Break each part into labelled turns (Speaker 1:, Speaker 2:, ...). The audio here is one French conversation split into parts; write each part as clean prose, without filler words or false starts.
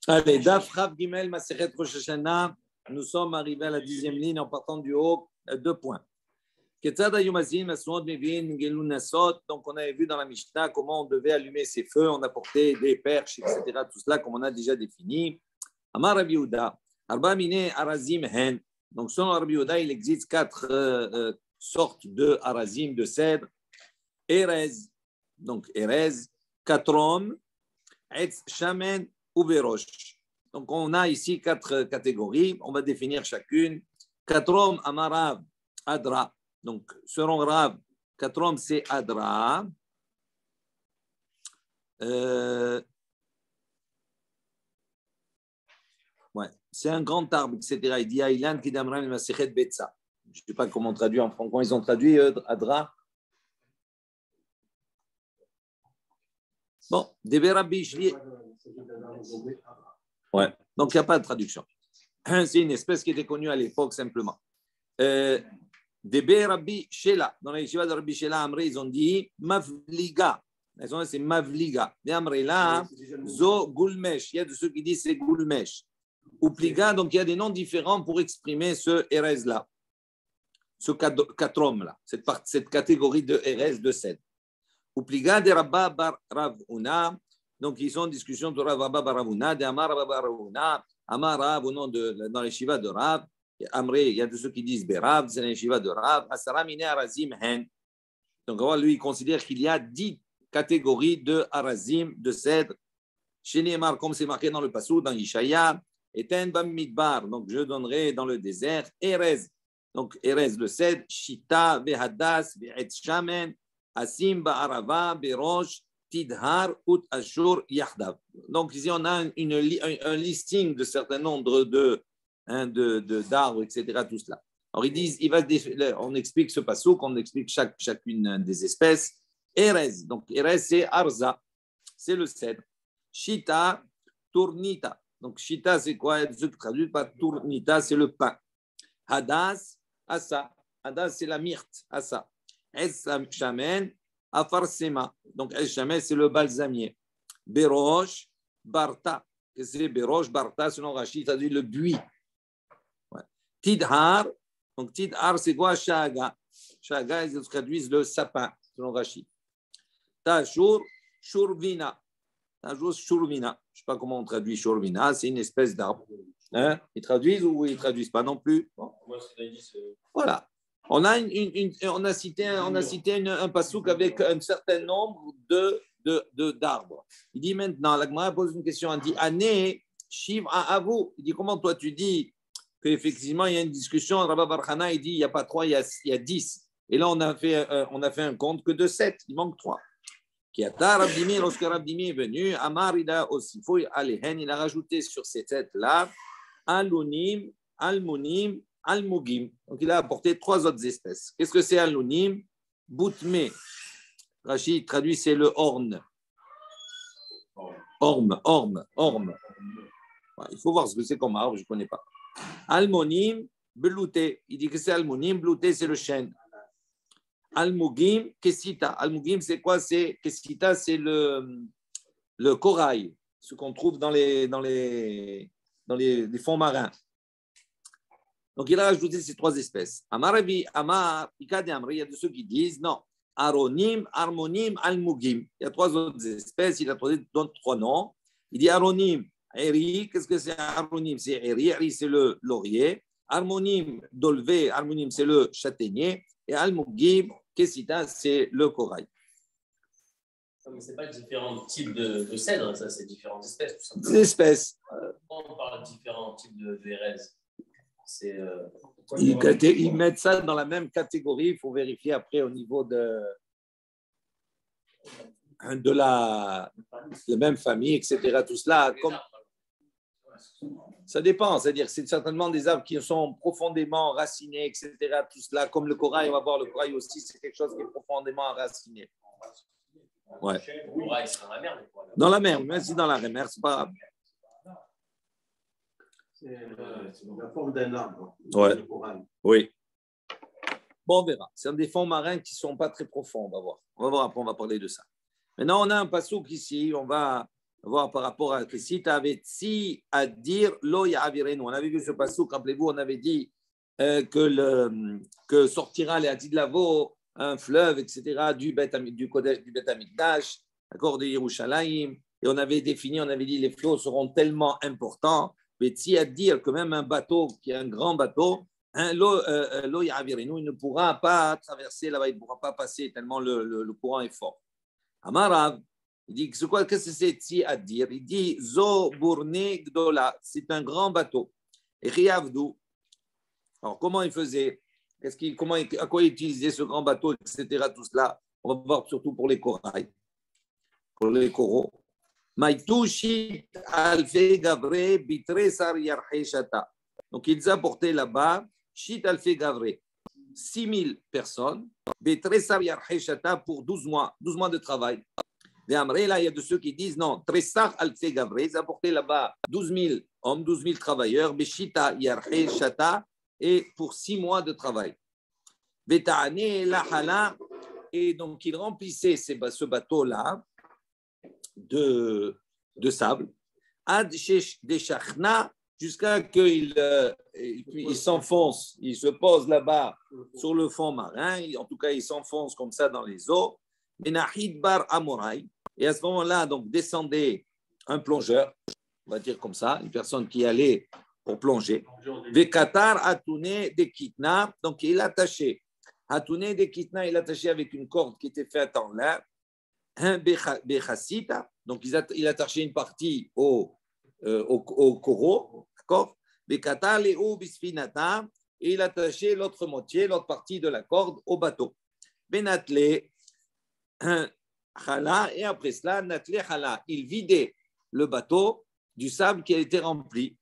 Speaker 1: Allez, Daf Rav Gimel Masechet Rosh Hashanah. Nous sommes arrivés à la 10e ligne en partant du haut, 2 points. Donc, on avait vu dans la Mishnah comment on devait allumer ses feux, on apportait des perches, etc. Tout cela, comme on a déjà défini. Amar Rabbi Yehuda, Arba Mine Arazim Hen. Donc, selon Rabbi Yehuda, il existe 4 sortes de Arazim, de cèdre. Erez, donc Erez, Katrom, Etz Shamen ou Berosh. Donc, on a ici 4 catégories. On va définir chacune. Katrom, Amarav, Adra. Donc, selon Rav, Katrom, c'est Adra. Ouais, c'est un grand arbre, etc. Il dit Aïlan Kidamran Masechet Betsa. Je ne sais pas comment traduire en français. Comment ils ont traduit Adra. Bon, Debe Rabbi Shli. Ouais, donc il n'y a pas de traduction. C'est une espèce qui était connue à l'époque simplement. Debe Rabbi Shela. Dans la yeshiva de Rabbi Shela, Amré, ils ont dit Mavliga. C'est Mavliga. Et Amré là, Zo Gulmesh. Il y a de ceux qui disent c'est Gulmesh. Ou Pliga, donc il y a des noms différents pour exprimer ce Erez là, ce katrom là, cette catégorie de Erez de cèdre. Ou Pliga de Rabba Bar Ravuna, donc ils sont en discussion de Rabba Bar Ravuna, de Amar Rabba Bar Ravuna, Amar Rav au nom de dans les shiva de Rav, Amré, il y a de ceux qui disent Berav, c'est les shiva de Rav, Asara Mine Arazim Hen. Donc lui il considère qu'il y a 10 catégories de Arazim de cèdre. Chez Neymar, comme c'est marqué dans le Passou, dans Yishaya. Eten bam midbar, donc je donnerai dans le désert Erez, donc Erez le cèdre, Shita, Behadas, Be'etz Shamen, Asim, Ba'arava, Berosh, Tidhar, Ut Ashur, Yahdav. Donc ici on a un listing de certain nombre d'arbres, etc. Tout cela. Alors ils disent, on explique ce passage, on explique chacune des espèces. Erez, donc Erez c'est Arza, c'est le cèdre. Shita, Tournita. Donc, Shita, c'est quoi? Ceux qui traduisent par Tournita, c'est le pain. Hadas, Asa. Hadas, c'est la myrte, Asa. Es Shamen, Afarsema. Donc, Es Shamen, c'est le balsamier. Berosh, Barta. C'est Berosh, Barta, selon Rachid, traduit le buis. Ouais. Tidhar, donc Tidhar, c'est quoi? Shaga. Shaga, ils traduisent le sapin, selon Rachid. Tashur, Shurvina. Shurvina. Je ne sais pas comment on traduit Shurvina, c'est une espèce d'arbre. Hein? Ils traduisent ou ils ne traduisent pas non plus? Bon. Voilà. On a cité un passouk avec un certain nombre d'arbres. Il dit maintenant, la Gemara pose une question, elle dit Ané, Shiv à vous. Il dit comment toi tu dis qu'effectivement il y a une discussion, Rabba Barchana, il dit il n'y a pas 3, il y a 10. Et là on a fait un compte que de 7, il manque 3. Lorsque Rabdimi est venu, Amar, il a aussi, il a rajouté sur ces têtes-là, Alunim, Almunim, Almugim. Donc il a apporté 3 autres espèces. Qu'est-ce que c'est Alunim? Boutme. Rachid traduit, c'est le orne. Orme. Il faut voir ce que c'est comme arbre, je ne connais pas. Almonim, Belouté. Il dit que c'est Almonim, Belouté, c'est le chêne. Al-Mugim, Kessita. Al-Mugim, c'est quoi? Kessita, c'est le corail, ce qu'on trouve dans les fonds marins. Donc, il a rajouté ces 3 espèces. Amarabi, Amar, Ikade Amri, il y a de ceux qui disent non. Aronim, Harmonim, Al-Mugim. Il y a 3 autres espèces, il a donné 3 noms. Il dit Aronim, Eri. Qu'est-ce que c'est Aronim? C'est Eri. Eri, c'est le laurier. Harmonim, Dolvé. Harmonim, c'est le châtaignier. Et Al-Mugim, Kessita, c'est le corail.
Speaker 2: Mais ce n'est pas différents types de cèdres, ça, c'est différentes espèces. Tout simplement.
Speaker 1: Des espèces.
Speaker 2: Quand on parle de différents types de Erez, c'est.
Speaker 1: Ils mettent ça dans la même catégorie. Il faut vérifier après au niveau de la même famille, etc. Tout cela. Ça dépend, c'est-à-dire c'est certainement des arbres qui sont profondément enracinés, etc. Tout cela, comme le corail, on va voir le corail aussi, c'est quelque chose qui est profondément enraciné. Ouais.
Speaker 2: Le corail, c'est dans la mer.
Speaker 1: Dans la mer, même si dans la mer, c'est pas grave.
Speaker 3: C'est la forme d'un arbre.
Speaker 1: Ouais. Oui. Bon, on verra. C'est des fonds marins qui ne sont pas très profonds, on va voir. On va voir après, on va parler de ça. Maintenant, on a un passouk ici, on va voir par rapport à que si tu avais tsi à dire, lo ya'avirenu. On avait vu ce passouk, rappelez-vous, on avait dit que sortira les Hatid Lavo, un fleuve, etc., du Kodesh, du Bet Amikdash, d'accord, de Yerushalayim. Et on avait défini, on avait dit les flots seront tellement importants, mais si à dire que même un bateau qui est un grand bateau, l'eau Yavirinu, il ne pourra pas traverser là-bas, il ne pourra pas passer tellement le courant est fort. Amarav, il dit qu'est-ce que c'est si à dire? Il dit Zo Bourne Gdola, c'est un grand bateau. Et Riyavdu, alors comment il faisait? À quoi il utilisait ce grand bateau, etc. Tout cela, on va voir surtout pour les corails, pour les coraux. Maïtouchit alfe gavre bitre sar yarhe shata. Donc ils apportaient là-bas shit alfe gavre, 6000 personnes, bitre sar yarhe shata pour 12 mois de travail. Et après, là, il y a de ceux qui disent non, Tressar alfe gavre, ils apportaient là-bas 12 000 hommes, 12 000 travailleurs, beshita yarhe shata, et pour 6 mois de travail. Beta'ane lahala, et donc ils remplissaient ce bateau-là de sable, ad deshachna, jusqu'à qu'il il s'enfonce, il se pose là-bas sur le fond marin, en tout cas il s'enfonce comme ça dans les eaux. Menahid bar amorai, et à ce moment-là, donc descendait un plongeur, on va dire comme ça, une personne qui allait pour plonger. Vekatar atouné de kitna, donc il attachait. Atouné de kitna, il attachait avec une corde qui était faite en lin. Un bechasita, donc il attachait une partie au coraux, d'accord. Vekatar leo bisfinata, et il attachait l'autre moitié, l'autre partie de la corde au bateau. Benatle chala, et après cela, natle chala, il vidait le bateau du sable qui a été rempli.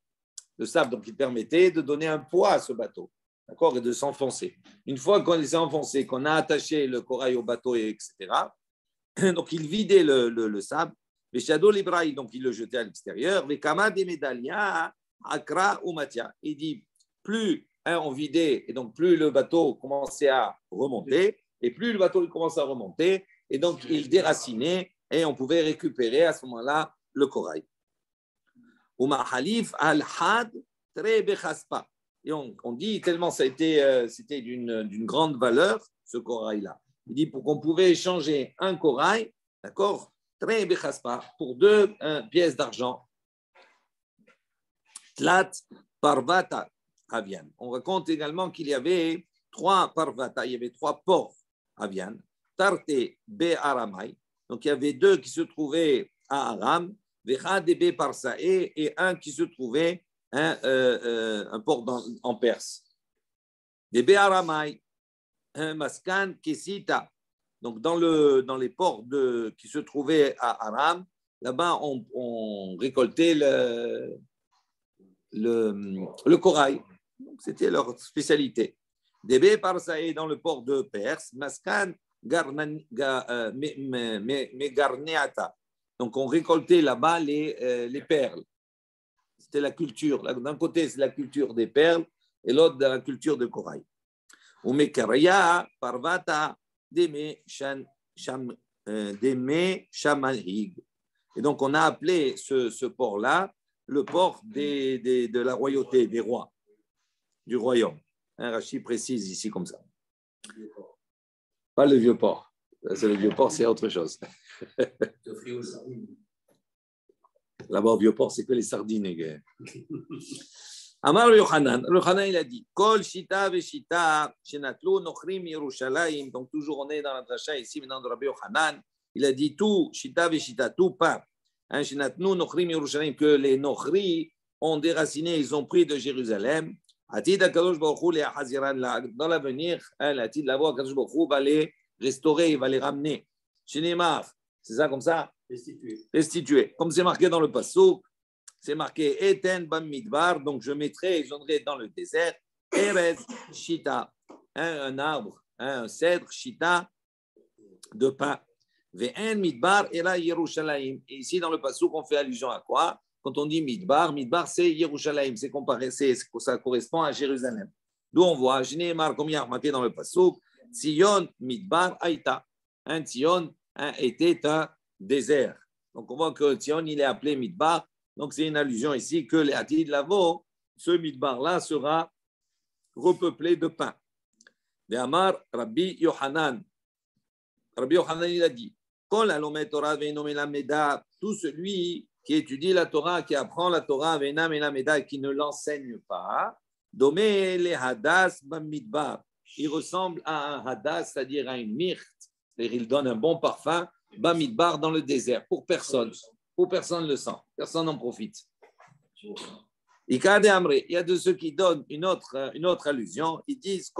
Speaker 1: Le sable, donc, il permettait de donner un poids à ce bateau, d'accord, et de s'enfoncer. Une fois qu'on s'est enfoncé, qu'on a attaché le corail au bateau, etc., donc il vidait le sable, les shadow libraï, donc il le jetait à l'extérieur, les kama des médaillas, akra ou matia. Il dit, plus on vidait, et donc plus le bateau commençait à remonter, et plus le bateau commençait à remonter, et donc il déracinait, et on pouvait récupérer à ce moment-là le corail. Et on dit tellement c'était d'une grande valeur, ce corail-là. Il dit pour qu'on pouvait échanger un corail, d'accord, pour 2 pièces d'argent. Tlat parvata à Vienne. On raconte également qu'il y avait 3 parvata, il y avait 3 ports à Vienne. Tarte be Aramai, donc il y avait 2 qui se trouvaient à Aram. Et un qui se trouvait un port en Perse. Des Béaramai, un Maskan Kesita. Donc, dans les ports qui se trouvaient à Aram, là-bas, on récoltait le corail. C'était leur spécialité. Des Béparsae dans le port de Perse, Maskan Megarneata. Donc, on récoltait là-bas les perles. C'était la culture. D'un côté, c'est la culture des perles et l'autre, de la culture de corail. Umekaraya, parvata, deme shamanhig. Et donc, on a appelé ce port-là le port de la royauté, des rois, du royaume. Rachid précise ici comme ça. Pas le vieux port. C'est le vieux port, c'est autre chose. Là-bas, au vieux port, c'est que les sardines. Amar Yochanan, il a dit Kol shita veshita shenatlu nochrim Yerushalayim. Donc, toujours on est dans la dracha ici, maintenant de Rabbi Yochanan. Il a dit tout, shita veshita, tout pas. Shenatlu nochrim Yerushalayim, que les nochri ont déraciné, ils ont pris de Jérusalem. Atid Akadosh Baruch Hu le Haziran, dans l'avenir, l'Atid la voix, Akadosh Baruch Hu va les restaurer, il va les ramener. Shinemar, c'est ça comme ça? Restituer. Comme c'est marqué dans le Passouk, c'est marqué Eten Bam Midbar, donc je donnerai dans le désert, Erez Shita, un arbre, un cèdre, Shita, de pain. Ve'en Midbar Era Yerushalayim. Et ici dans le Passouk, on fait allusion à quoi? Quand on dit Midbar, Midbar c'est Yerushalayim, ça correspond à Jérusalem. D'où on voit, Shinemar, comme il y a marqué dans le Passouk, Tzion Midbar Aïta. Un Tzion était désert. Donc on voit que Tzion, il est appelé Midbar. Donc c'est une allusion ici que les Atid Lavo, ce Midbar-là sera repeuplé de pain. De Amar Rabbi Yohanan. Rabbi Yohanan, il a dit, tout celui qui étudie la Torah, qui apprend la Torah, et qui ne l'enseigne pas, domé les hadas bamidbar. Il ressemble à un hadas, c'est-à-dire à une myrte, c'est-à-dire il donne un bon parfum, bamidbar dans le désert, pour personne. Pour personne ne le sent, personne n'en profite. Il y a de ceux qui donnent une autre allusion. Ils disent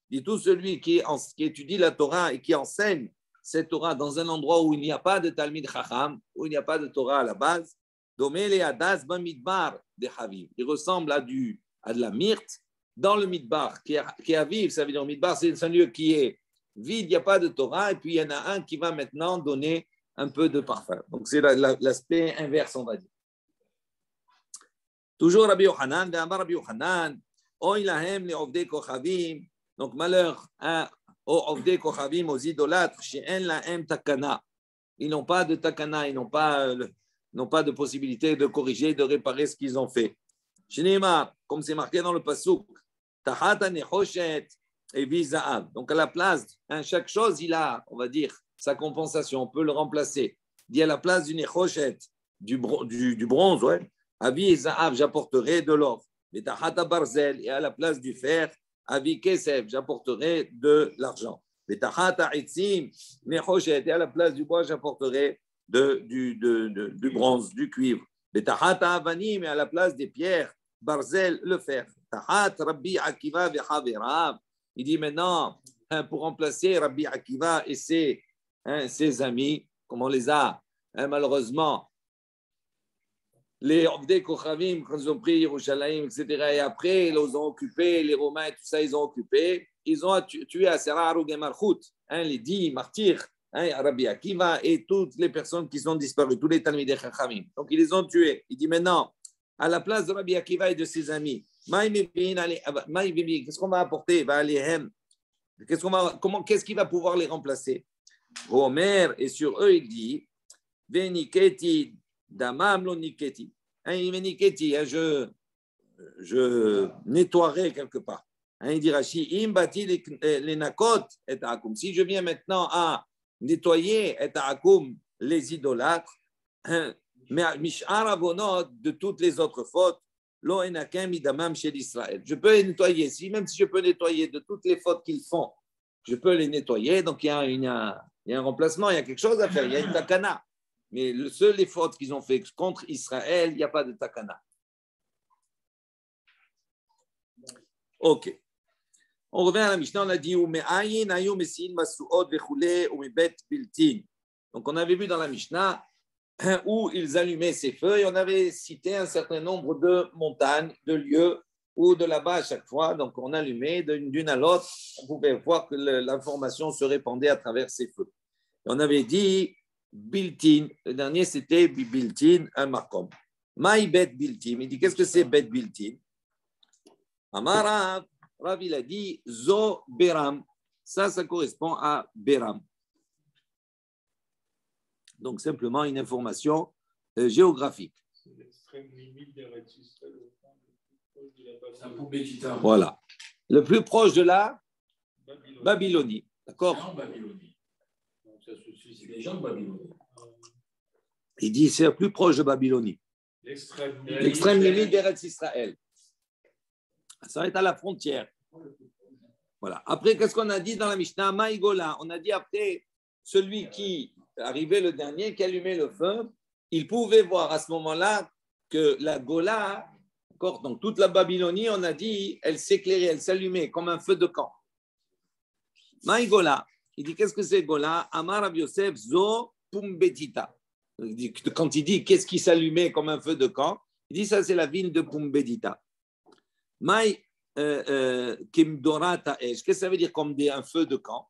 Speaker 1: dit tout celui qui étudie la Torah et qui enseigne cette Torah dans un endroit où il n'y a pas de Talmid Chacham, où il n'y a pas de Torah à la base, il ressemble à de la myrte dans le Midbar, qui est à vivre. Ça veut dire le Midbar, c'est un lieu qui est vide, il n'y a pas de Torah, et puis il y en a un qui va maintenant donner un peu de parfum. Donc c'est l'aspect inverse, on va dire. Toujours Rabbi Yohanan, Rabbi Yohanan, Oy lahem le ovdei kochavim. Donc malheur aux ovdei kochavim, aux idolâtres, she'en lahem takana. Ils n'ont pas de takana, ils n'ont pas de possibilité de corriger, de réparer ce qu'ils ont fait. Shnema, comme c'est marqué dans le pasuk, tahata nechoshet et vizahav. Donc à la place, chaque chose, il a, on va dire, sa compensation, on peut le remplacer. Il dit à la place du nechoshet, du bronze, ouais, avi et zahav, j'apporterai de l'or. Mais tahata barzel, et à la place du fer, avi kesef, j'apporterai de l'argent. Mais tahata itzim, nechoshet, et à la place du bois, j'apporterai du bronze, du cuivre. Mais tahata avanim, et à la place des pierres, barzel, le fer. Tahat Rabbi Akiva ve'chaverav. Il dit maintenant, pour remplacer Rabbi Akiva et ses amis, comme on les a, malheureusement, les Ovdei Kochavim, quand ils ont pris Yerushalayim, etc., et après, ils les ont occupés, les Romains, tout ça, ils ont occupé, ils ont tué à Serah Harug et Malchut, les 10 martyrs, Rabbi Akiva et toutes les personnes qui sont disparues, tous les Talmidei Chachamim. Donc, ils les ont tués. Il dit maintenant, à la place de Rabbi Akiva et de ses amis, qu'est-ce qu'on va apporter? Qu'est-ce qui va pouvoir les remplacer? Omer, et sur eux, il dit Veniketi, damam lo niketi. Veniketi, je nettoierai quelque part. Il dit Rashi, imbati les nakot et akum. Si je viens maintenant à nettoyer et akum les idolâtres, mais mishar avonot de toutes les autres fautes, lo enakem idamam chez l'Israël. Je peux les nettoyer. Même si je peux nettoyer de toutes les fautes qu'ils font, je peux les nettoyer. Donc il y a un remplacement, il y a quelque chose à faire. Il y a une takana. Mais les fautes qu'ils ont fait contre Israël, il n'y a pas de takana. Ok. On revient à la Mishnah, on a dit donc on avait vu dans la Mishnah où ils allumaient ces feux et on avait cité un certain nombre de montagnes, de lieux où de là-bas à chaque fois, donc on allumait d'une à l'autre, on pouvait voir que l'information se répandait à travers ces feux. Et on avait dit Biltin, le dernier c'était Biltin al-Makom. Maï bet Biltin, il dit qu'est-ce que c'est bet Biltin? Amara, Rav il a dit Zo Beram, ça correspond à Beram. Donc, simplement une information géographique.
Speaker 4: C'est l'extrême limite des rétistes.
Speaker 3: C'est un Poumbédita.
Speaker 1: Voilà. Le plus proche de la Babylonie. D'accord?
Speaker 3: C'est en Babylonie. Donc, ça c'est les gens de Babylonie.
Speaker 1: Il dit c'est le plus proche de Babylonie.
Speaker 4: L'extrême
Speaker 1: limite d'Eretz Israël. Ça va être à la frontière. Voilà. Après, qu'est-ce qu'on a dit dans la Mishnah? Maïgola. On a dit après, celui qui arrivé le dernier, qui allumait le feu, il pouvait voir à ce moment-là que la Gola, donc toute la Babylonie, on a dit, elle s'éclairait, elle s'allumait comme un feu de camp. Maï Gola, il dit qu'est-ce que c'est Gola? Amar Rav Yosef Zo Pumbedita. Quand il dit qu'est-ce qui s'allumait comme un feu de camp, il dit ça c'est la ville de Pumbedita. Maï Kimdorata Esh, qu'est-ce que ça veut dire comme un feu de camp?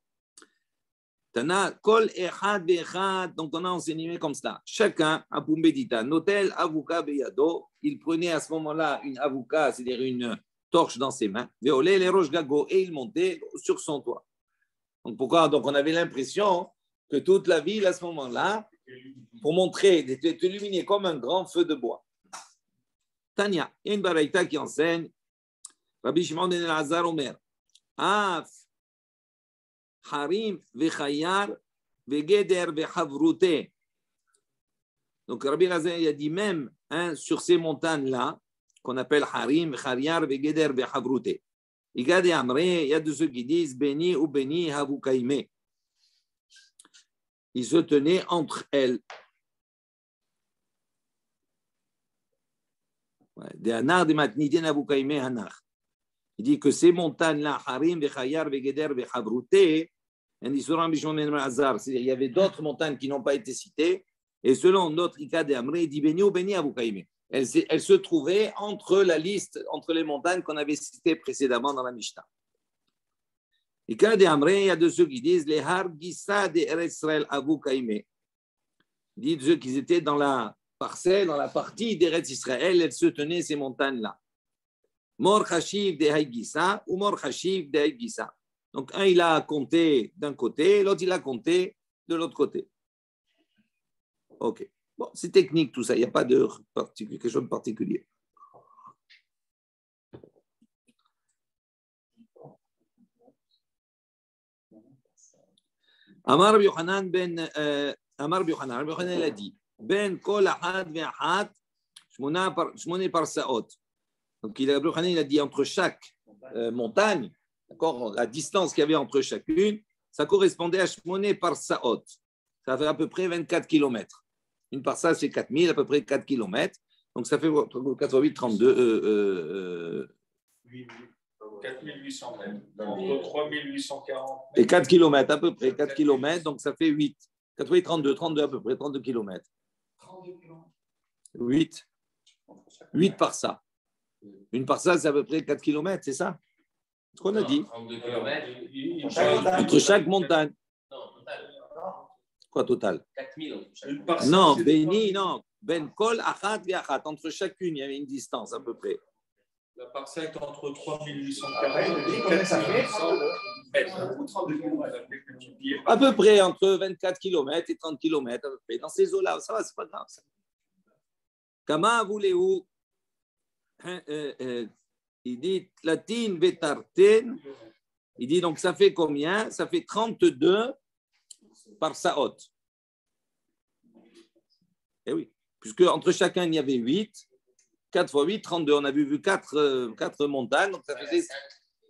Speaker 1: Donc on a enseigné comme ça. Chacun a Pumbedita, Notel Avuka Beyado, il prenait à ce moment-là une Avuka, c'est-à-dire une torche dans ses mains, et il montait sur son toit. Donc pourquoi? Donc on avait l'impression que toute la ville à ce moment-là, pour montrer, était illuminée comme un grand feu de bois. Tania, il y a une baraïta qui enseigne, Rabbi Shimon ben Elazar Omer, Af, Harim, Vechayar, Vegeder, Vechavrute. Donc Rabbi Elazar il a dit même sur ces montagnes-là, qu'on appelle Harim, Chariar, Vegeder, Vechavrute. Il y a de ceux qui disent Béni ou Béni Havukaime. Ils se tenaient entre elles. Il dit que ces montagnes-là, Harim, Vechayar, Vegeder, Vechavrute, c'est-à-dire il y avait d'autres montagnes qui n'ont pas été citées, et selon notre Ika de Amré, il dit Béni ou Béni Havukaime. Elle se trouvait entre la liste, entre les montagnes qu'on avait citées précédemment dans la Mishnah. Et quand il y a de ceux qui disent les Har Gissa de Eretz Israël Avu Kaime. Ils disent ceux qui étaient dans la parcelle, dans la partie d'Eretz Israël, elles se tenaient ces montagnes-là. Mor Chashiv de Haïgissa ou Mor Chashiv de Haïgissa. Donc un il a compté d'un côté, l'autre il a compté de l'autre côté. Ok. Bon, c'est technique tout ça, il n'y a pas de quelque chose de particulier. Amar Rabbi Yochanan il a dit Ben kol ahad ve'ahat shmone parsaot. Donc Rabbi Yochanan il a dit entre chaque montagne, d'accord, la distance qu'il y avait entre chacune, ça correspondait à shmone parsaot. Ça fait à peu près 24 km. Une parsa, c'est 4000, à peu près 4 km. Donc, ça fait 4 x 8, 32.
Speaker 4: 4800 mètres. Entre 3840
Speaker 1: et 4 km, à peu près 4 km. Donc, ça fait 8. 4 x 8, 32 à peu près, 32 km. 8. 8 parsa. Une parsa, c'est à peu près 4 km, c'est ça? C'est ce qu'on a dit.
Speaker 2: 32 km.
Speaker 1: Entre chaque montagne.
Speaker 2: Non, total.
Speaker 1: Quoi, total?
Speaker 2: 4000.
Speaker 1: Non, Béni, non. Ben Kol, Achat, Viachat. Entre chacune, il y avait une distance à peu près.
Speaker 4: La parcelle est entre 3840 et 4800 mètres.
Speaker 1: À peu près entre 24 km et 30 km, à peu près. Dans ces eaux-là, ça va, c'est pas grave. Ça. Kama voulez-vous? Il dit Latin Vetarten. Il dit donc ça fait combien? Ça fait 32 par Saot. Eh oui, puisque entre chacun il y avait 8, 4 x 8, 32. On a vu 4 montagnes, donc ça faisait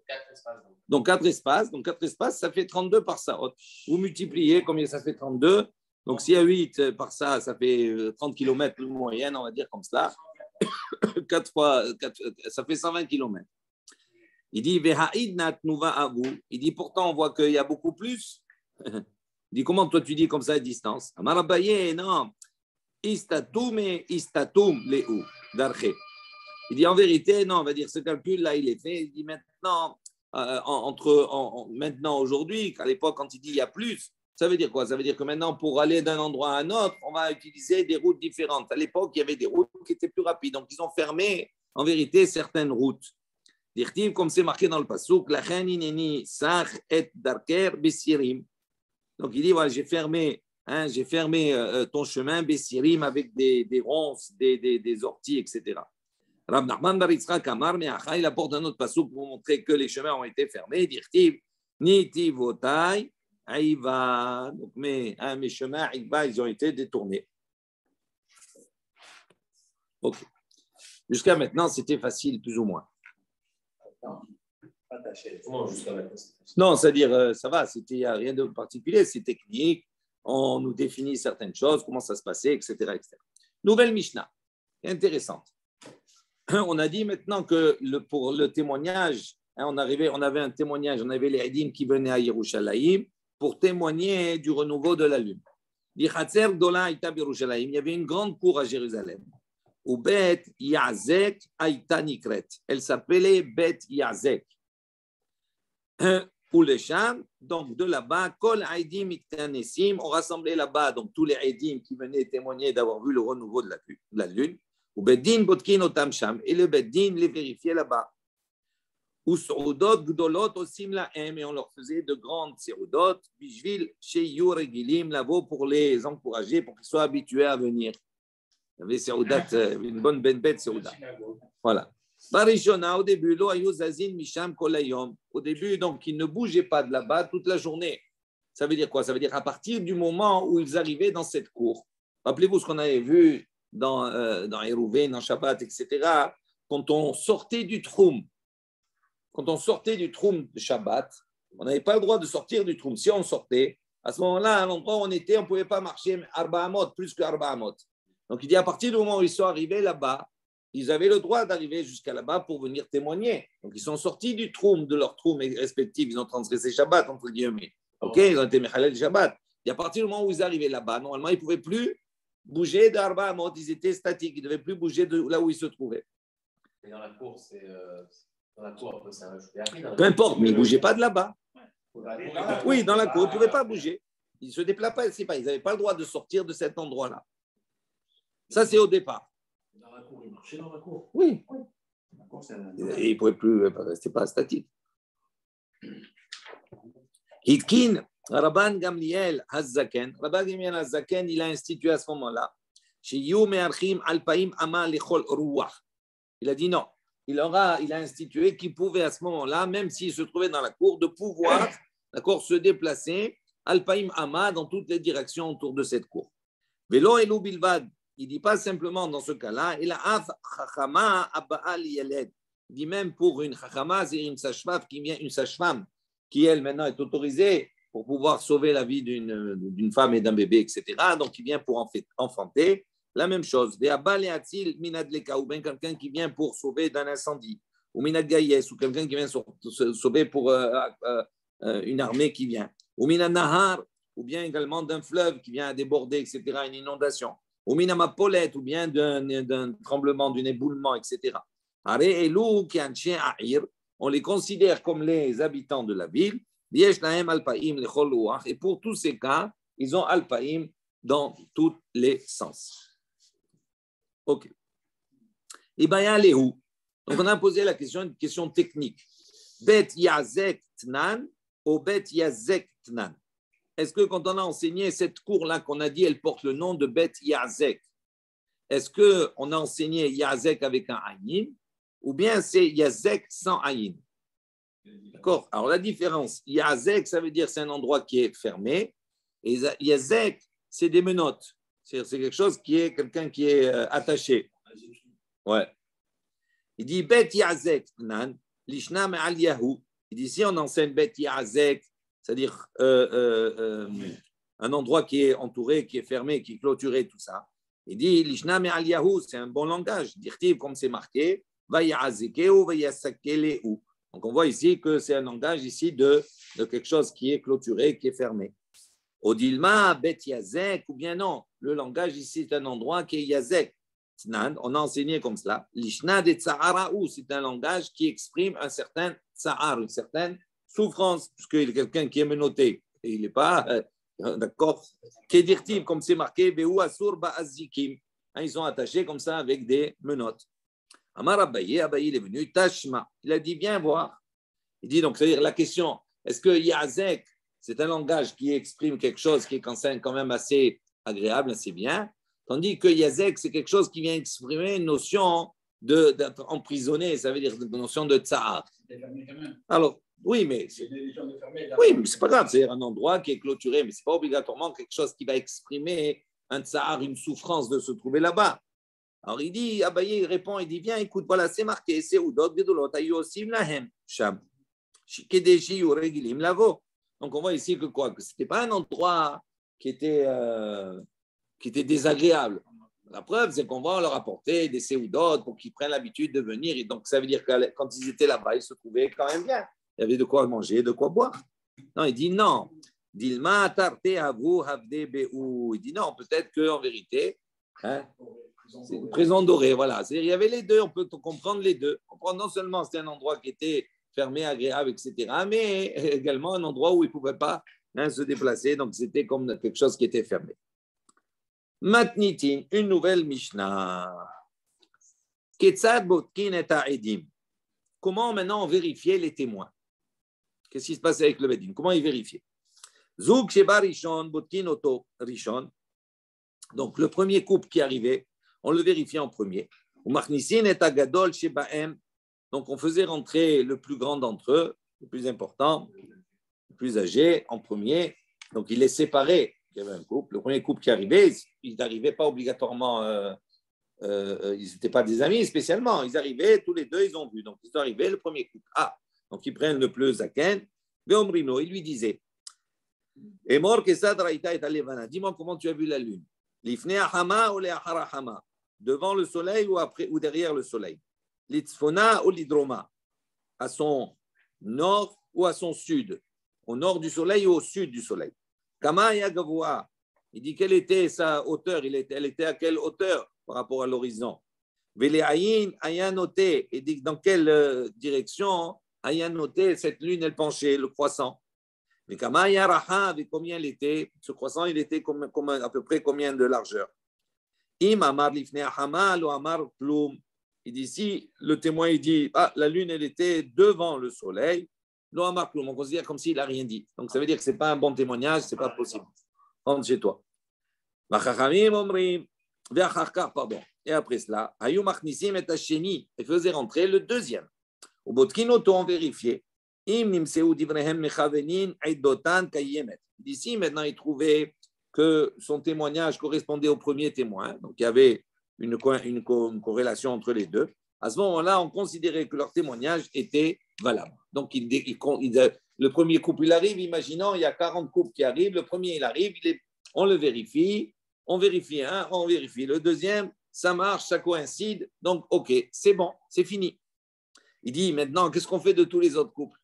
Speaker 2: 4 espaces.
Speaker 1: Donc 4 espaces. Donc 4 espaces, ça fait 32 par Saot. Vous multipliez, combien ça fait 32? Donc s'il y a 8 par ça, ça fait 30 km plus moyenne, on va dire comme ça. 4 fois 4, ça fait 120 km. Il dit il dit pourtant on voit qu'il y a beaucoup plus. Il dit comment toi tu dis comme ça à distance? Amarabaye, non. Istatum leu darche. Il dit en vérité, non, on va dire ce calcul là il est fait. Il dit maintenant, maintenant aujourd'hui, qu'à l'époque quand il dit il y a plus, ça veut dire quoi? Ça veut dire que maintenant pour aller d'un endroit à un autre, on va utiliser des routes différentes. À l'époque, il y avait des routes qui étaient plus rapides, donc ils ont fermé en vérité certaines routes. Dirtiv, comme c'est marqué dans le passouk, la ineni sach et darker besirim. Donc il dit voilà, j'ai fermé ton chemin besirim avec des ronces, des orties, etc. Rav Nachman bar Yitzchak Amar, mais il apporte un autre passouk pour montrer que les chemins ont été fermés. Dirtiv, nitivotai aiva. Donc mes chemins aiva, ils ont été détournés. Ok. Jusqu'à maintenant, c'était facile, plus ou moins. Non, c'est-à-dire, ça va, il n'y a rien de particulier, c'est technique, on nous définit certaines choses, comment ça se passait, etc. etc. Nouvelle Mishnah, intéressante. On a dit maintenant que pour le témoignage, on avait un témoignage, on avait les Edim qui venaient à Yerushalayim pour témoigner du renouveau de la lune. Il y avait une grande cour à Jérusalem. Ou Bet Yazek Aïta Nikret. Elle s'appelait Bet Yazek. Ou les Sham, donc de là-bas, Kol Aidim Iktanesim, on rassemblait là-bas donc tous les Aidim qui venaient témoigner d'avoir vu le renouveau de la lune. Ou Beddin Botkin Otam Sham, et le Beddin les vérifiait là-bas. ou Seudot Gdolot Osim Lahem, et on leur faisait de grandes Seudot, Bishvil Sheyu Regilim, là-bas pour les encourager, pour qu'ils soient habitués à venir. Il y avait Seudat, une bonne bête Seudat. Voilà. Barishona, au début, Lo Ayu Zazin Misham Kolayom. Au début, donc, ils ne bougeaient pas de là-bas toute la journée. Ça veut dire quoi? Ça veut dire à partir du moment où ils arrivaient dans cette cour. Rappelez-vous ce qu'on avait vu dans Hérouven, dans Shabbat, etc. Quand on sortait du Troum, de Shabbat, on n'avait pas le droit de sortir du Troum. Si on sortait, à ce moment-là, à l'endroit où on était, on ne pouvait pas marcher Arba Amot, plus que Arba Amot. Donc il dit à partir du moment où ils sont arrivés là-bas, ils avaient le droit d'arriver jusqu'à là-bas pour venir témoigner. Donc ils sont sortis du Troum, de leur Troum respectif, ils ont transgressé Shabbat, entre guillemets. Ok, ils ont été Mechalel Shabbat. Et à partir du moment où ils arrivaient là-bas, normalement, ils ne pouvaient plus bouger d'Arba Amot, ils étaient statiques, ils ne devaient plus bouger de là où ils se trouvaient.
Speaker 2: Et dans la cour, c'est un jeu.
Speaker 1: Peu importe, mais ils ne bougeaient pas de là-bas. Oui, dans la cour, ils ne pouvaient pas bouger. Ils ne se déplaçaient pas, ils n'avaient pas le droit de sortir de cet endroit-là. Ça, c'est au départ.
Speaker 3: Dans la cour, ils marchaient dans la cour.
Speaker 1: Oui. Et ils ne pouvaient plus rester pas statiques. Hitkin, Rabban Gamliel Hazaken. Rabban Gamliel Hazaken, il a institué à ce moment-là. Il a dit non. Il a institué qu'il pouvait à ce moment-là, même s'il se trouvait dans la cour, de pouvoir se déplacer Alpaim Ama dans toutes les directions autour de cette cour. Velo Elou Bilvad, il ne dit pas simplement dans ce cas-là, il a Af Chachama Abbaal Yeled. Il dit même pour une Chachama, c'est une sage-femme qui, elle, maintenant est autorisée pour pouvoir sauver la vie d'une femme et d'un bébé, etc. Donc, il vient pour enfanter. La même chose. Ou bien quelqu'un qui vient pour sauver d'un incendie. Ou minad gayes, ou quelqu'un qui vient sauver pour une armée qui vient. Ou minad nahar, ou bien également d'un fleuve qui vient à déborder, etc., une inondation. Ou minad mapolet, ou bien d'un tremblement, d'un éboulement, etc. On les considère comme les habitants de la ville. Et pour tous ces cas, ils ont alpaïm dans tous les sens. Ok. Et bien, allez où? Donc, on a posé la question, une question technique. Bet yazek tnan ou bet yazek tnan? Est-ce que quand on a enseigné cette cour-là qu'on a dit, elle porte le nom de bet yazek? Est-ce qu'on a enseigné yazek avec un ayin ou bien c'est yazek sans ayin? D'accord. Alors, la différence, yazek, ça veut dire c'est un endroit qui est fermé et yazek, c'est des menottes. C'est quelque chose qui est quelqu'un qui est attaché. Ouais. Il dit Bet Yazek Nan, Lishna Me'al Yahu. Il dit si on enseigne Bet Yazek, c'est-à-dire un endroit qui est entouré, qui est fermé, qui est clôturé, tout ça. Il dit Lishna Me'al Yahu, c'est un bon langage. Dirtiv, comme c'est marqué, Va Yazekeu, Va Yasakeleu. Donc on voit ici que c'est un langage ici de quelque chose qui est clôturé, qui est fermé. Odilma, Bet Yazek, ou bien non, le langage ici c'est un endroit qui est Yazek. On a enseigné comme cela. Lishna de Tsaharaou, c'est un langage qui exprime un certain tsahar, une certaine souffrance, puisqu'il est quelqu'un qui est menotté. Et il n'est pas, d'accord, Kedirtiv, comme c'est marqué, Beou Asur Ba'azikim. Ils sont attachés comme ça avec des menottes. Amar Abaye, Abaye il est venu, Tashma. Il a dit, viens voir. Il dit donc, c'est-à-dire la question, est-ce que Yazek, c'est un langage qui exprime quelque chose qui est quand même assez agréable, assez bien, tandis que Yazek, c'est quelque chose qui vient exprimer une notion d'être emprisonné, ça veut dire une notion de tsahar. Alors, oui, mais c'est pas grave, c'est un endroit qui est clôturé, mais ce n'est pas obligatoirement quelque chose qui va exprimer un tsahar, une souffrance de se trouver là-bas. Alors il dit, Abaye il répond, il dit, viens, écoute, voilà, c'est marqué, c'est Udot Gedolot Ayosim Lahem Sham. Kedeshi Uregilim Lavo. Donc, on voit ici que quoi? Que ce n'était pas un endroit qui était désagréable. La preuve, c'est qu'on va leur apporter des séoudotes pour qu'ils prennent l'habitude de venir. Et donc, ça veut dire que quand ils étaient là-bas, ils se trouvaient quand même bien. Il y avait de quoi manger, de quoi boire. Non, il dit non. Dilma tarte avu havde be'ou. Il dit non, peut-être qu'en vérité, c'est une prison dorée. Voilà. Il y avait les deux, on peut comprendre les deux. Comprendre non seulement c'était un endroit qui était fermé, agréable, etc., mais également un endroit où ils ne pouvaient pas se déplacer. Donc, c'était comme quelque chose qui était fermé. Matnitin, une nouvelle Mishnah. Ketzad botkin et ha'edim. comment maintenant on vérifiait les témoins? Qu'est-ce qui se passait avec le Bedin? Comment ils vérifiaient? Zouk Sheba Rishon, Botkin Oto Rishon. Donc, le premier couple qui arrivait, on le vérifiait en premier. Donc, on faisait rentrer le plus grand d'entre eux, le plus important, le plus âgé, en premier. Donc, il les séparait. Il y avait un couple. Le premier couple qui arrivait, ils n'arrivaient pas obligatoirement, ils n'étaient pas des amis spécialement. Ils arrivaient, tous les deux, ils ont vu. Donc, ils sont arrivés, le premier couple. Ah, donc ils prennent le plus zaken. Veomrino, il lui disait, dis-moi comment tu as vu la lune. Devant le soleil ou après ou derrière le soleil. Litzfona ou l'hydroma, à son nord ou à son sud, au nord du soleil ou au sud du soleil. Kama Yagavoa, il dit quelle était sa hauteur, elle était à quelle hauteur par rapport à l'horizon. Veleayin ayanoté, et dit dans quelle direction ayanoté cette lune elle penchait, le croissant. Mais Kama Yaraha, avec combien il était, ce croissant il était à peu près combien de largeur. Im amar lifnei hama lo amar plum. Il dit si le témoin il dit la lune elle était devant le soleil, lo amar plum, on considère comme s'il n'a rien dit. Donc ça veut dire que c'est pas un bon témoignage, c'est pas possible. Rentre chez toi. Pardon. Et après cela, ayu machnisim et hasheni, il faisait rentrer le deuxième. Au botkinoto on vérifiait. Im nimseu divrehem mechavenin aidotan kayemet. D'ici maintenant il trouvait que son témoignage correspondait au premier témoin, donc il y avait une corrélation entre les deux. À ce moment-là, on considérait que leur témoignage était valable. Donc, le premier couple, il arrive, imaginons, il y a 40 couples qui arrivent, le premier, il arrive, on le vérifie, on vérifie un, on vérifie le deuxième, ça marche, ça coïncide, donc ok, c'est bon, c'est fini. Il dit, maintenant, qu'est-ce qu'on fait de tous les autres couples?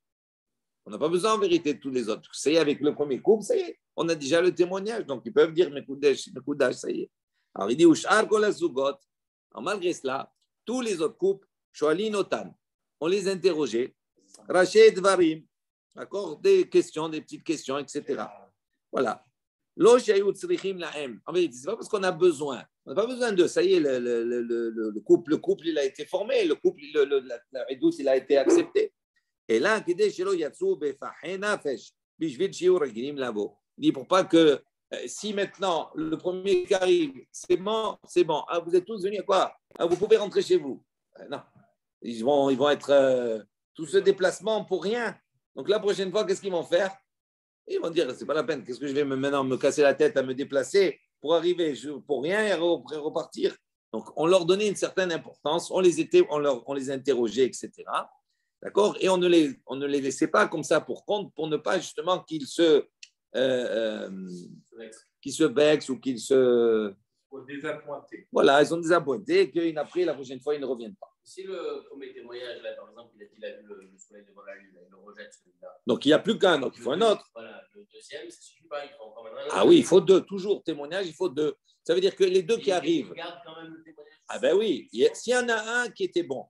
Speaker 1: On n'a pas besoin en vérité de tous les autres. Ça y est, avec le premier couple, ça y est, on a déjà le témoignage, donc ils peuvent dire mes coudages, ça y est. Alors il dit Ushar kol hazugot. Alors malgré cela, tous les autres couples, shoalin otan, on les interrogeait, raché dvarim, d'accord, des questions, des petites questions, etc. Voilà. Lo shayut tzrichim lahem. En vérité, c'est pas parce qu'on a besoin. On n'a pas besoin de. Ça y est, le couple, il a été formé, le couple, la redouce, il a été accepté. Et là, kidei shelo yatsu befahe nafesh bishvil shiur regilim lavo. Il dit pour pas que si maintenant le premier qui arrive, c'est bon. Ah, vous êtes tous venus à quoi? Ah, vous pouvez rentrer chez vous. Non, ils vont être tout ce déplacement pour rien. Donc la prochaine fois, qu'est-ce qu'ils vont faire? Ils vont dire c'est pas la peine. Qu'est-ce que je vais maintenant me casser la tête à me déplacer pour arriver pour rien et repartir? Donc on leur donnait une certaine importance. On les interrogeait, etc. D'accord? Et on ne les laissait pas comme ça pour compte, pour ne pas justement qu'ils se vexent ou qu'ils se...
Speaker 4: Désappointés.
Speaker 1: Voilà, ils sont désappointés et qu'après, la prochaine fois, ils ne reviennent pas.
Speaker 2: Si le premier témoignage, là, par exemple, il a vu le soleil devant la lune, il le rejette celui-là.
Speaker 1: Donc, il n'y a plus qu'un, donc il faut un autre.
Speaker 2: Voilà, le deuxième, ça ne suffit pas, il faut encore un autre.
Speaker 1: Ah oui, il faut deux, toujours témoignage, il faut deux. Ça veut dire que les deux qui arrivent...
Speaker 2: Garde quand même le témoignage.
Speaker 1: Ah ben oui, s'il y en a un qui était bon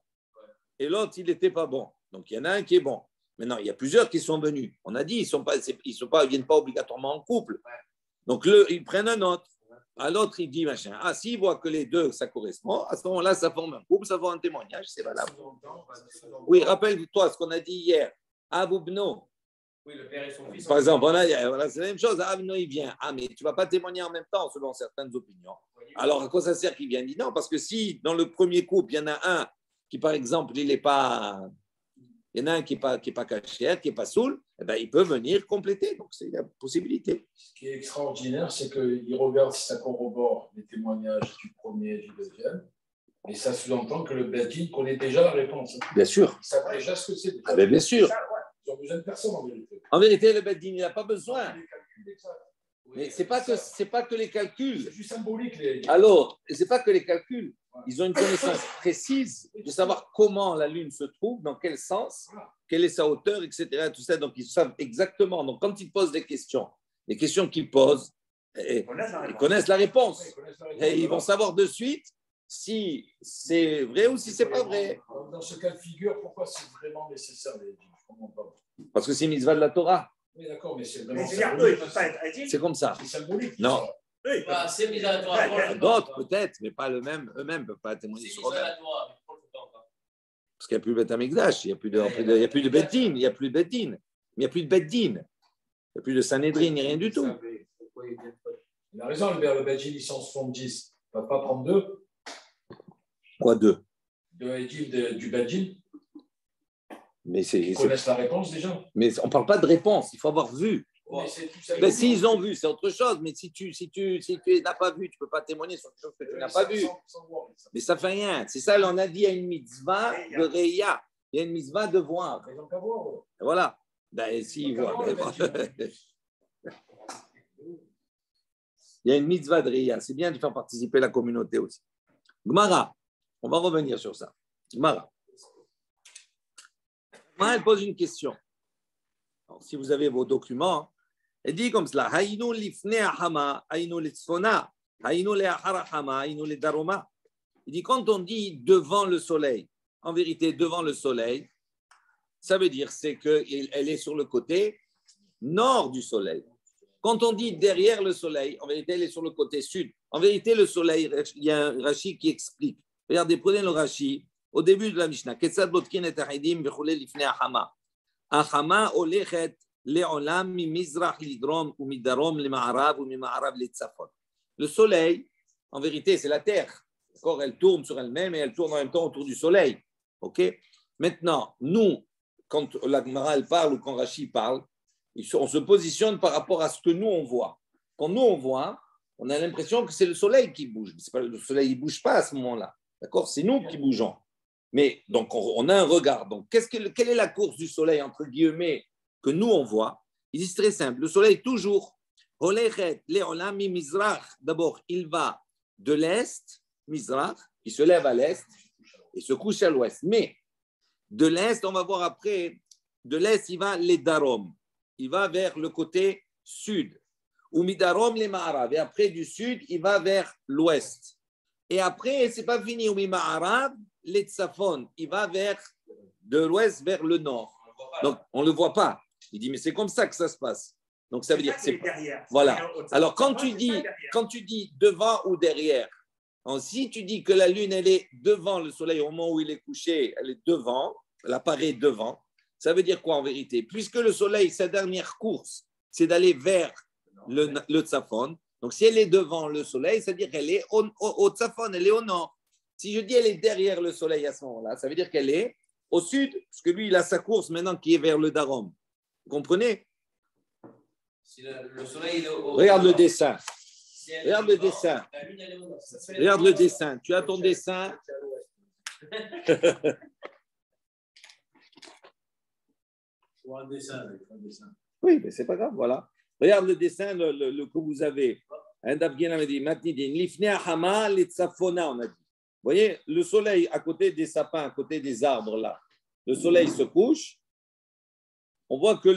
Speaker 1: et l'autre, il n'était pas bon, donc il y en a un qui est bon. Maintenant, il y a plusieurs qui sont venus. On a dit, ils viennent pas obligatoirement en couple. Donc, ils prennent un autre. À l'autre, il dit machin. Ah, s'il voit que les deux, ça correspond, à ce moment-là, ça forme un couple, ça forme un témoignage, c'est valable. Oui, rappelle-toi ce qu'on a dit hier. Aboubno.
Speaker 2: Oui, le père et son fils.
Speaker 1: Par exemple, voilà, c'est la même chose. Aboubno, il vient. Ah, mais tu ne vas pas témoigner en même temps, selon certaines opinions. Alors, à quoi ça sert qu'il vienne? Il dit non, parce que si dans le premier couple, il y en a un qui, par exemple, il n'est pas. Il y en a un qui n'est pas caché, qui n'est pas saoul, eh ben, il peut venir compléter. Donc, c'est la possibilité.
Speaker 3: Ce qui est extraordinaire, c'est qu'il regarde si ça corrobore les témoignages du premier et du deuxième. Et ça sous-entend que le Bedin connaît déjà la réponse.
Speaker 1: Bien sûr.
Speaker 3: Il sait déjà ce que c'est.
Speaker 1: Ah ben, bien sûr.
Speaker 3: Ils ont besoin de personne en vérité.
Speaker 1: En vérité, le Bedin, il n'a pas besoin. Mais ce n'est pas que les calculs.
Speaker 3: C'est juste symbolique.
Speaker 1: Alors, ce n'est pas que les calculs. Ils ont une connaissance précise de savoir comment la Lune se trouve, dans quel sens, quelle est sa hauteur, etc. Tout ça. Donc, ils savent exactement. Donc, quand ils posent des questions qu'ils posent, ils connaissent la réponse. Et ils vont savoir de suite si c'est vrai ou si ce n'est pas vrai.
Speaker 3: Dans ce cas de figure, pourquoi c'est vraiment nécessaire? Je ne comprends pas.
Speaker 1: Parce que c'est mitzvah de la Torah.
Speaker 3: Oui, d'accord, mais c'est vraiment
Speaker 1: C'est comme ça.
Speaker 3: C'est symbolique.
Speaker 1: Non.
Speaker 2: C'est mis à la Torah.
Speaker 1: D'autres, peut-être, mais pas eux-mêmes ne peuvent pas témoigner
Speaker 2: C'est
Speaker 1: sur
Speaker 2: mis à
Speaker 1: eux-mêmes.
Speaker 2: la Torah.
Speaker 1: Parce qu'il n'y a plus de Beth Amikdash, il n'y a plus de Beth Din, il n'y a plus de Beth Din. Il n'y a plus de Beth Din. Il n'y a plus de Sanhedrin, ni rien du tout.
Speaker 3: Il a raison, le Beth Din, ils sont 70. Il ne va pas prendre 2.
Speaker 1: Quoi, 2?
Speaker 3: Du Beth Din. Ils connaissent la réponse déjà.
Speaker 1: Mais on ne parle pas de réponse, il faut avoir vu. Ben, s'ils ont vu, c'est autre chose. Mais si tu n'as pas vu, tu ne peux pas témoigner sur quelque chose que tu n'as pas vu. Mais ça ne fait rien. C'est ça, on a dit, il y a une mitzvah de Reya. Il y a une mitzvah de voir.
Speaker 3: Ils n'ont qu'à voir.
Speaker 1: Voilà. Ben, s'ils voient. Il y a une mitzvah de Reya. C'est bien de faire participer la communauté aussi. Gmara, on va revenir sur ça. Gmara, elle pose une question. Alors, si vous avez vos documents, elle dit comme cela, Haïnou lifne ahama, haïnou litzfona, haïnou le'achara hama, haïnou le daroma. Il dit quand on dit devant le soleil, en vérité devant le soleil, ça veut dire c'est qu'elle est sur le côté nord du soleil. Quand on dit derrière le soleil, en vérité elle est sur le côté sud. En vérité le soleil, il y a un Rashi qui explique. Regardez, prenez le Rashi au début de la Mishnah. Ketzad botkin et ahidim v'chulei lifne ahama. Ahama olechet le'olam mi-mizrach lidrom ou mi-darom le-ma'arav ou mi-ma'arav le-tzafon. Le soleil, en vérité, c'est la terre. D'accord, elle tourne sur elle-même et elle tourne en même temps autour du soleil. Ok. Maintenant, nous, quand la Gemara parle ou quand Rashi parle, on se positionne par rapport à ce que nous on voit. Quand nous on voit, on a l'impression que c'est le soleil qui bouge. C'est pas, le soleil ne bouge pas à ce moment-là. D'accord, c'est nous qui bougeons. Mais donc on a un regard. Donc quelle est la course du soleil entre guillemets que nous on voit? Il dit c'est très simple. Le soleil toujours. D'abord, il va de l'est, Mizrach, il se lève à l'est et se couche à l'ouest. Mais de l'est, on va voir après, de l'est, il va les Darom. Il va vers le côté sud. Ou Midarom les Ma'arav. Et après, du sud, il va vers l'ouest. Et après, c'est pas fini. Ou Ma'arav, les Tzafon. Il va de l'ouest vers le nord. Donc, on ne le voit pas. Il dit, mais c'est comme ça que ça se passe. Donc, ça veut dire que c'est derrière. Voilà. Alors, quand tu dis devant ou derrière, si tu dis que la lune, elle est devant le soleil au moment où il est couché, elle est devant, elle apparaît devant, ça veut dire quoi en vérité? Puisque le soleil, sa dernière course, c'est d'aller vers le Tzafon. Donc, si elle est devant le soleil, ça veut dire qu'elle est au Tzafon, elle est au nord. Si je dis elle est derrière le soleil à ce moment-là, ça veut dire qu'elle est au sud, parce que lui, il a sa course maintenant qui est vers le Darom. Vous comprenez?
Speaker 2: Si le soleil est
Speaker 1: Regarde le dessin. Regarde le dessin. Regarde le dessin. Tu as ton dessin. Oui, mais c'est pas grave, voilà. Regarde le dessin que vous avez. On a dit. Vous voyez, le soleil à côté des sapins, à côté des arbres là. Le soleil se couche. On voit que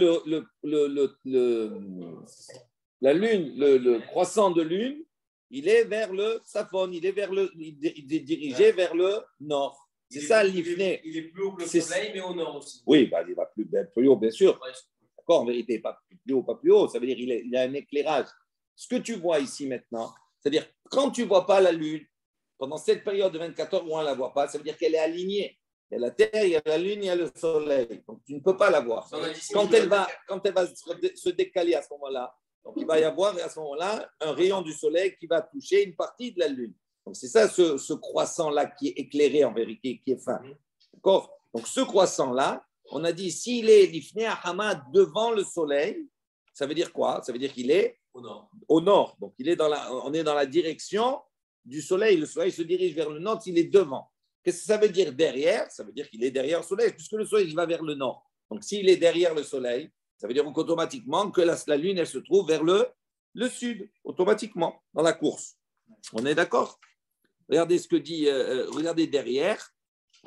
Speaker 1: la lune, le croissant de lune, il est vers le Safon, il est dirigé vers le nord. C'est ça l'Ifné.
Speaker 2: Il est plus haut que le soleil, mais au nord aussi.
Speaker 1: Oui, il va plus haut, bien sûr. D'accord, en vérité, pas plus haut, pas plus haut. Ça veut dire qu'il y a un éclairage. Ce que tu vois ici maintenant, c'est-à-dire quand tu ne vois pas la lune, pendant cette période de 24 heures où on ne la voit pas, ça veut dire qu'elle est alignée. Il y a la Terre, il y a la Lune, il y a le Soleil. Donc, tu ne peux pas la voir. Quand elle va se décaler à ce moment-là, donc il va y avoir à ce moment-là un rayon du Soleil qui va toucher une partie de la Lune. Donc, c'est ça ce croissant-là qui est éclairé en vérité, qui est fin. D'accord? Donc, ce croissant-là, on a dit, s'il est l'Ifné Ahama devant le Soleil, ça veut dire quoi? Ça veut dire qu'il est au nord. Donc, on est dans la direction du Soleil. Le Soleil se dirige vers le nord, il est devant. Qu'est-ce que ça veut dire derrière? Ça veut dire qu'il est derrière le soleil, puisque le soleil il va vers le nord. Donc, s'il est derrière le soleil, ça veut dire qu'automatiquement que la lune, elle se trouve vers le sud, automatiquement, dans la course. On est d'accord? Regardez ce que dit, regardez derrière.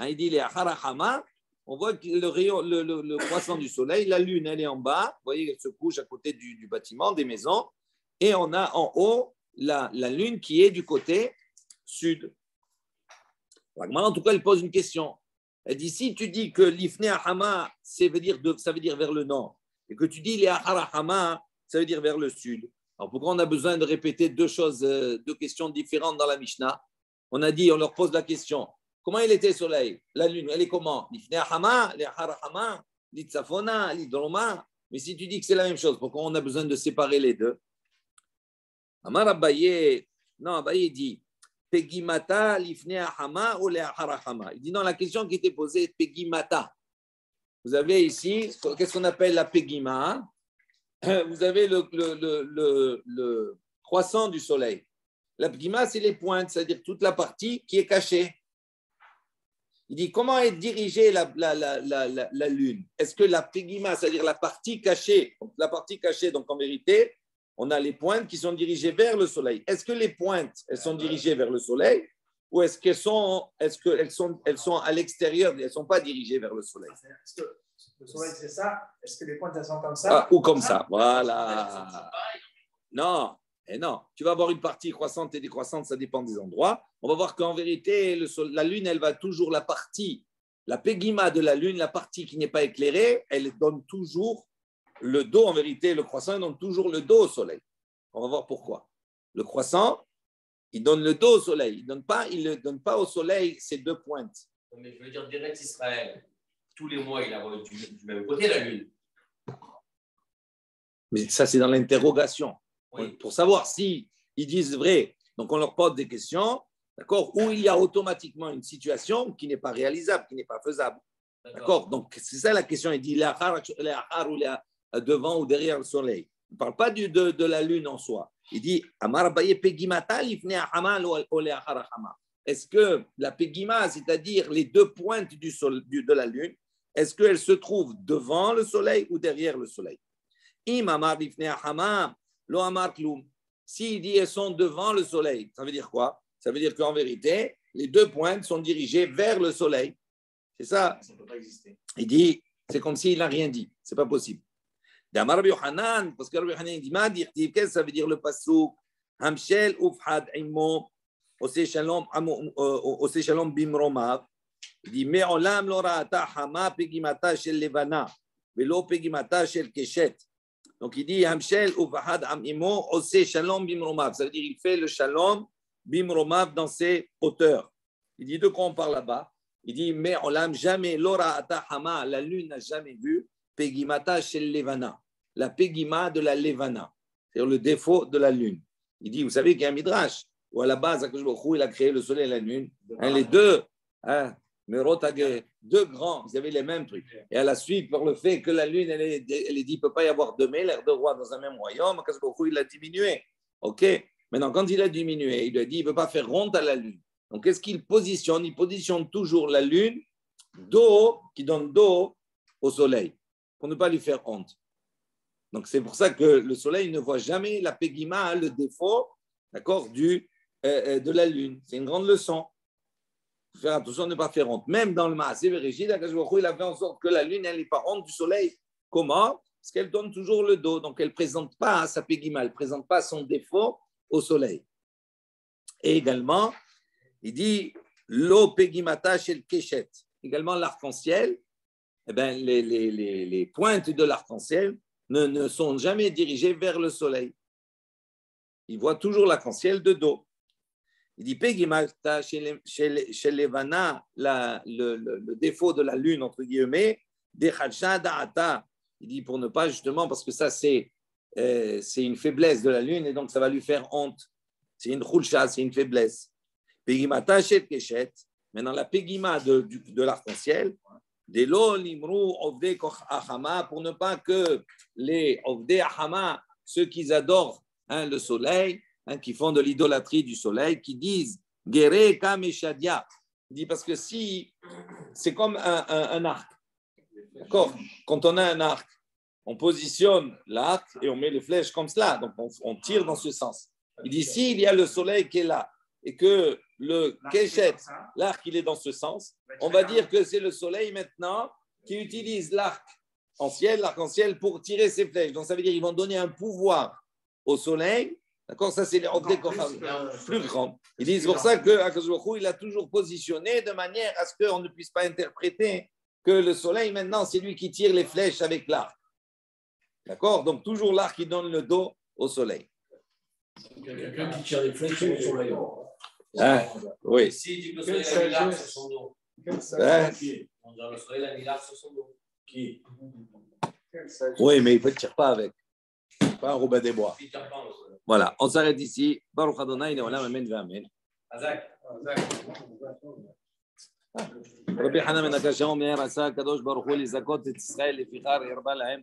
Speaker 1: Il dit les Harahama. On voit que le croissant du soleil, la lune, elle est en bas. Vous voyez, elle se couche à côté du bâtiment, des maisons. Et on a en haut la lune qui est du côté sud. En tout cas, elle pose une question. Elle dit, si tu dis que l'Ifne Ahama, ça veut dire vers le nord, et que tu dis les Ahama, ça veut dire vers le sud. Alors pourquoi on a besoin de répéter deux questions différentes dans la Mishnah? On a dit, on leur pose la question, Comment il était soleil? La lune, elle est comment? L'ifnei hama, l'harahama, l'itzafona, l'hydroma. Mais si tu dis que c'est la même chose, pourquoi on a besoin de séparer les deux? Amar Abaye, non, Abaye dit Pegimata, l'ifnei hama ou l'harahama. Il dit non, la question qui était posée est Pegimata. Vous avez ici, qu'est-ce qu'on appelle la Pegima? Vous avez le croissant du soleil. La Pegima, c'est les pointes, c'est-à-dire toute la partie qui est cachée. Il dit, comment est dirigée la lune? Est-ce que la Pegima, c'est-à-dire la partie cachée, donc en vérité, on a les pointes qui sont dirigées vers le soleil. Est-ce que les pointes, elles sont dirigées vers le soleil ou est-ce qu'elles sont à l'extérieur, elles ne sont pas dirigées vers le soleil?
Speaker 5: Est-ce que le soleil, c'est ça? Est-ce que les pointes, elles sont comme ça?
Speaker 1: Ou comme ça, voilà. Non. Et non, tu vas avoir une partie croissante et décroissante, ça dépend des endroits. On va voir qu'en vérité, la lune, elle va toujours la pégima de la lune, la partie qui n'est pas éclairée, elle donne toujours le dos. En vérité, le croissant, il donne toujours le dos au soleil. On va voir pourquoi. Le croissant, il donne le dos au soleil. Il ne donne pas au soleil ces deux pointes.
Speaker 2: Mais je veux dire, direct Israël, tous les mois, il a du même côté la lune.
Speaker 1: Mais ça, c'est dans l'interrogation.
Speaker 2: Oui.
Speaker 1: Pour savoir si ils disent vrai. Donc, on leur pose des questions, d'accord, où il y a automatiquement une situation qui n'est pas réalisable, qui n'est pas faisable. D'accord. Donc, c'est ça la question. Il dit devant ou derrière le soleil. Il ne parle pas de la lune en soi. Il dit est-ce que la pegima, c'est-à-dire les deux pointes de la lune, est-ce qu'elles se trouvent devant le soleil ou derrière le soleil? S'il dit elles sont devant le soleil, ça veut dire quoi? Ça veut dire qu'en vérité, les deux pointes sont dirigées vers le soleil. C'est ça.
Speaker 5: Ça ne peut pas exister.
Speaker 1: Il dit, c'est comme s'il n'a rien dit. Ce n'est pas possible. D'Amar Rabbi Yochanan, parce que Rabbi Yochanan dit, qu'est-ce que ça veut dire le passouk? Hamshel ufhad imo, ose shalom bimromav. Il dit, me'olam lo ra'ata hama pegimata shel levana, velo pegimata shel keshet. Donc il dit Hamshel uvahad amimo ose shalom bimromav. Ça veut dire il fait le shalom bimromav dans ses hauteurs. Il dit de quoi on parle là-bas? Il dit mais on l'a jamais l'ora atahama, la lune n'a jamais vu pegimata shel levana, la pegima de la levana, c'est-à-dire le défaut de la lune. Il dit vous savez qu'il y a un midrash où à la base Akadosh Baruch Hu, il a créé le soleil et la lune, les deux. Deux grands, ils avaient les mêmes trucs. Et à la suite, par le fait que la lune, elle est dit, il ne peut pas y avoir deux l'air de roi dans un même royaume, il l'a diminué. OK. Maintenant, quand il a diminué, il lui a dit, il ne veut pas faire honte à la lune. Donc, qu'est-ce qu'il positionne? Il positionne toujours la lune qui donne dos au soleil, pour ne pas lui faire honte. Donc, c'est pour ça que le soleil ne voit jamais la pegima, le défaut, d'accord, de la lune. C'est une grande leçon. Il faut faire attention de ne pas faire honte. Même dans le Maaseh Bereshit, il a fait en sorte que la lune, elle n'est pas honte du soleil. Comment? Parce qu'elle donne toujours le dos. Donc, elle ne présente pas sa pégima, elle ne présente pas son défaut au soleil. Et également, il dit l'eau pégimata chez le kéchet. Également, l'arc-en-ciel, eh bien, les pointes de l'arc-en-ciel ne sont jamais dirigées vers le soleil. Il voit toujours l'arc-en-ciel de dos. Il dit Pegimata chez Levana, le défaut de la lune, entre guillemets, Dechacha Da'ata. Il dit pour ne pas justement, parce que ça c'est une faiblesse de la lune et donc ça va lui faire honte. C'est une khulcha, c'est une faiblesse. Pegimata chez Keshet, maintenant la Pegima de l'arc-en-ciel, Delo Limru Ovde Koch Ahama, pour ne pas que les Ovde Ahama, ceux qui adorent le soleil, qui font de l'idolâtrie du soleil, qui disent Gere Kam et Shadia. Il dit parce que si c'est comme un arc, d'accord? Quand on a un arc, on positionne l'arc et on met les flèches comme cela, donc on tire dans ce sens. Il dit s'il y a le soleil qui est là et que le Keshet, l'arc il est dans ce sens, on va dire que c'est le soleil maintenant qui utilise l'arc-en-ciel pour tirer ses flèches. Donc ça veut dire qu'ils vont donner un pouvoir au soleil. D'accord, ça c'est les Ovdei Kocham plus grands. Ils disent pour ça que Akadosh Baruch Hu, il a toujours positionné de manière à ce qu'on ne puisse pas interpréter que le soleil maintenant c'est lui qui tire les flèches avec l'arc. D'accord, donc toujours l'arc qui donne le dos au soleil.
Speaker 3: Quelqu'un qui tire les flèches au soleil.
Speaker 1: Hein? Oui.
Speaker 2: Ici, il dit que le soleil a mis l'arbre sur son dos.
Speaker 1: Hein?
Speaker 2: On dirait le soleil a mis l'arbre sur son dos.
Speaker 3: Qui?
Speaker 1: Oui, mais il ne tire pas avec. Pas un Robin des Bois.
Speaker 2: Il tire pas, le soleil.
Speaker 1: Voilà, on s'arrête ici. Baruch Adonai, Neolam, Amen, Amen.
Speaker 2: Azak.
Speaker 1: רבי חנן בן הקשה אומר, עשה הקדוש ברוך הוא לזכות את ישראל לפיכך הרבה להם